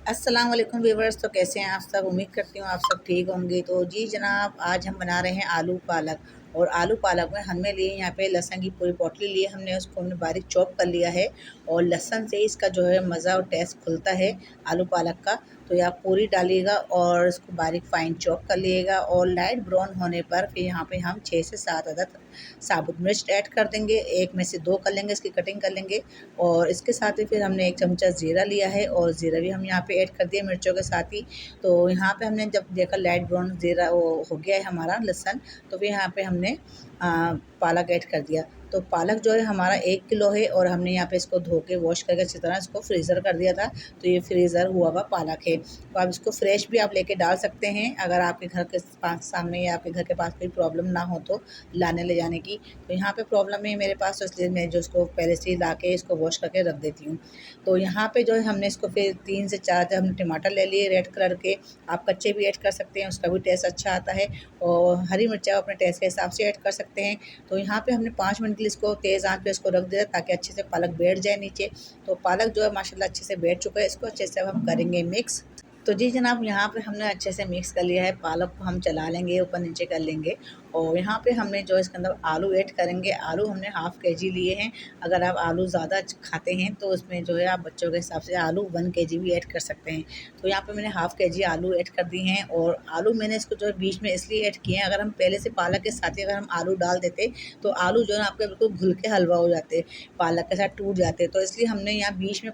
अस्सलाम वालेकुम व्यूवर्स। तो कैसे हैं आप सब? उम्मीद करती हूँ आप सब ठीक होंगे। तो जी जनाब, आज हम बना रहे हैं आलू पालक। और आलू पालक में हमने लिए यहाँ पे लहसुन की पूरी पोटली लिए, उसको हमने बारीक चॉप कर लिया है। और लहसुन से इसका जो है मज़ा और टेस्ट खुलता है आलू पालक का। तो ये आप पूरी डालिएगा और इसको बारीक फ़ाइन चॉप कर लिएगा। और लाइट ब्राउन होने पर फिर यहाँ पे हम 6 से 7 अदद साबुत मिर्च ऐड कर देंगे। एक में से 2 कर लेंगे, इसकी कटिंग कर लेंगे। और इसके साथ ही फिर हमने 1 चमचा ज़ीरा लिया है और ज़ीरा भी हम यहाँ पे ऐड कर दिए मिर्चों के साथ ही। तो यहाँ पे हमने जब देखा लाइट ब्राउन ज़ीरा वो हो गया है हमारा लहसुन, तो फिर यहाँ पे हमने पालक ऐड कर दिया। तो पालक जो है हमारा 1 किलो है और हमने यहाँ पे इसको धो के वॉश करके अच्छी तरह इसको फ्रीज़र कर दिया था। तो ये फ्रीज़र हुआ हुआ पालक है। तो आप इसको फ्रेश भी आप लेके डाल सकते हैं, अगर आपके घर के पास सामने या आपके घर के पास कोई प्रॉब्लम ना हो तो लाने ले जाने की। तो यहाँ पे प्रॉब्लम है मेरे पास, तो इसलिए मैं जो इसको पहले से ही ला के इसको वॉश करके रख देती हूँ। तो यहाँ पे जो है हमने इसको फिर 3 से 4 जो हमने टमाटर ले लिए रेड कलर के। आप कच्चे भी ऐड कर सकते हैं, उसका भी टेस्ट अच्छा आता है। और हरी मिर्चा अपने टेस्ट के हिसाब से ऐड कर सकते हैं। तो यहाँ पे हमने 5 मिनट के लिए इसको तेज़ आंच पे इसको रख दिया ताकि अच्छे से पालक बैठ जाए नीचे। तो पालक जो है माशाल्लाह अच्छे से बैठ चुका है, इसको अच्छे से अब हम करेंगे मिक्स। तो जी जनाब, यहाँ पे हमने अच्छे से मिक्स कर लिया है। पालक को हम चला लेंगे, ऊपर नीचे कर लेंगे। और यहाँ पे हमने जो इसके अंदर आलू ऐड करेंगे। आलू हमने हाफ़ केजी लिए हैं। अगर आप आलू ज़्यादा खाते हैं तो उसमें जो है आप बच्चों के हिसाब से आलू 1 केजी भी ऐड कर सकते हैं। तो यहाँ पे मैंने हाफ़ केजी आलू ऐड कर दिए हैं। और आलू मैंने इसको जो है बीच में इसलिए ऐड किए हैं, अगर हम पहले से पालक के साथ ही अगर हम आलू डाल देते तो आलू जो है ना आपके बिल्कुल घुल के हलवा हो जाते, पालक के साथ टूट जाते। तो इसलिए हमने यहाँ बीच में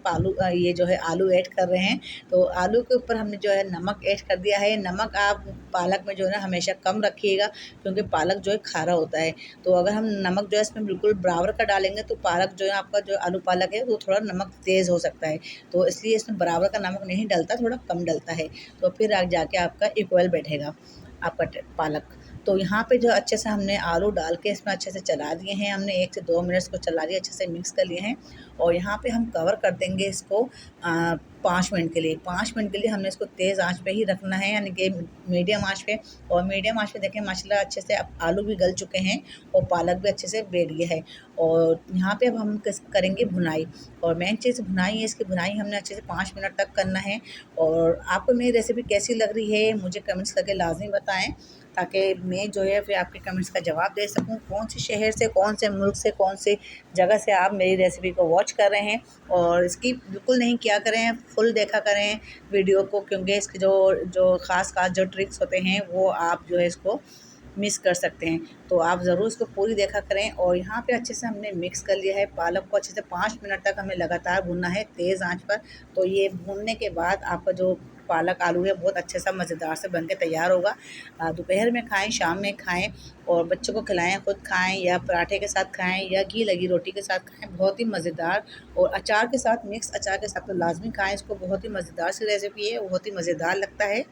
ये जो है आलू ऐड कर रहे हैं। तो आलू के ऊपर हमने जो है नमक ऐड कर दिया है। नमक आप पालक में जो है ना हमेशा कम रखिएगा, क्योंकि पालक जो है खारा होता है। तो अगर हम नमक जो है इसमें बिल्कुल बराबर का डालेंगे तो पालक जो है आपका जो आलू पालक है वो थोड़ा नमक तेज़ हो सकता है। तो इसलिए इसमें बराबर का नमक नहीं डलता, थोड़ा कम डलता है। तो फिर आगे जाके आपका इक्वल बैठेगा आपका पालक। तो यहाँ पे जो अच्छे से हमने आलू डाल के इसमें अच्छे से चला दिए हैं। हमने 1 से 2 मिनट इसको चला दिया, अच्छे से मिक्स कर लिए हैं। और यहाँ पे हम कवर कर देंगे इसको 5 मिनट के लिए। 5 मिनट के लिए हमने इसको तेज़ आंच पे ही रखना है, यानी कि मीडियम आंच पे। और मीडियम आंच पे देखें माशाल्लाह अच्छे से अब आलू भी गल चुके हैं और पालक भी अच्छे से बैठ गया है। और यहाँ पे अब हम करेंगे भुनाई। और मेन चीज़ भुनाई है, इसकी भुनाई हमने अच्छे से 5 मिनट तक करना है। और आपको मेरी रेसिपी कैसी लग रही है मुझे कमेंट्स करके लाज़मी बताएं, ताकि मैं जो है फिर आपके कमेंट्स का जवाब दे सकूं। कौन से शहर से, कौन से मुल्क से, कौन से जगह से आप मेरी रेसिपी को वॉच कर रहे हैं। और स्किप बिल्कुल नहीं किया करें, फुल देखा करें वीडियो को, क्योंकि इसके जो जो ख़ास जो ट्रिक्स होते हैं वो आप जो है इसको मिस कर सकते हैं। तो आप ज़रूर इसको पूरी देखा करें। और यहाँ पे अच्छे से हमने मिक्स कर लिया है। पालक को अच्छे से 5 मिनट तक हमें लगातार भूनना है तेज़ आंच पर। तो ये भूनने के बाद आपका जो पालक आलू है बहुत अच्छे सा मज़ेदार से बन के तैयार होगा। दोपहर में खाएँ, शाम में खाएँ और बच्चों को खिलाएँ, खुद खाएँ, या पराठे के साथ खाएँ या घी लगी रोटी के साथ खाएँ, बहुत ही मज़ेदार। और अचार के साथ, मिक्स अचार के साथ तो लाज़मी खाएँ इसको, बहुत ही मज़ेदार सी रेसिपी है, बहुत ही मज़ेदार लगता है।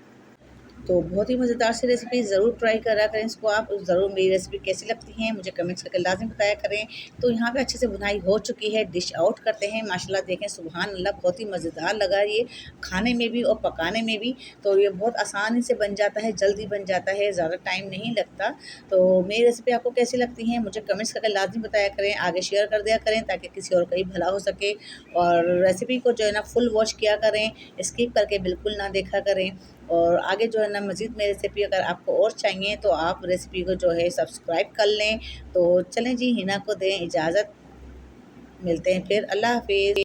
तो बहुत ही मज़ेदार सी रेसिपी, ज़रूर ट्राई करा करें इसको आप। ज़रूर मेरी रेसिपी कैसी लगती हैं मुझे कमेंट्स करके लाज़िम बताया करें। तो यहाँ पे अच्छे से भुनाई हो चुकी है, डिश आउट करते हैं। माशाल्लाह देखें सुभान अल्लाह, बहुत ही मज़ेदार लगा ये खाने में भी और पकाने में भी। तो ये बहुत आसानी से बन जाता है, जल्दी बन जाता है, ज़्यादा टाइम नहीं लगता। तो मेरी रेसिपी आपको कैसी लगती हैं मुझे कमेंट्स करके लाज़िम बताया करें, आगे शेयर कर दिया करें ताकि किसी और का भी भला हो सके। और रेसिपी को जो है ना फुल वॉच किया करें, स्किप करके बिल्कुल ना देखा करें। और आगे जो है ना मज़ीद में रेसिपी अगर आपको और चाहिए तो आप रेसिपी को जो है सब्सक्राइब कर लें। तो चलें जी, हिना को दें इजाज़त, मिलते हैं फिर, अल्लाह हाफ़िज़।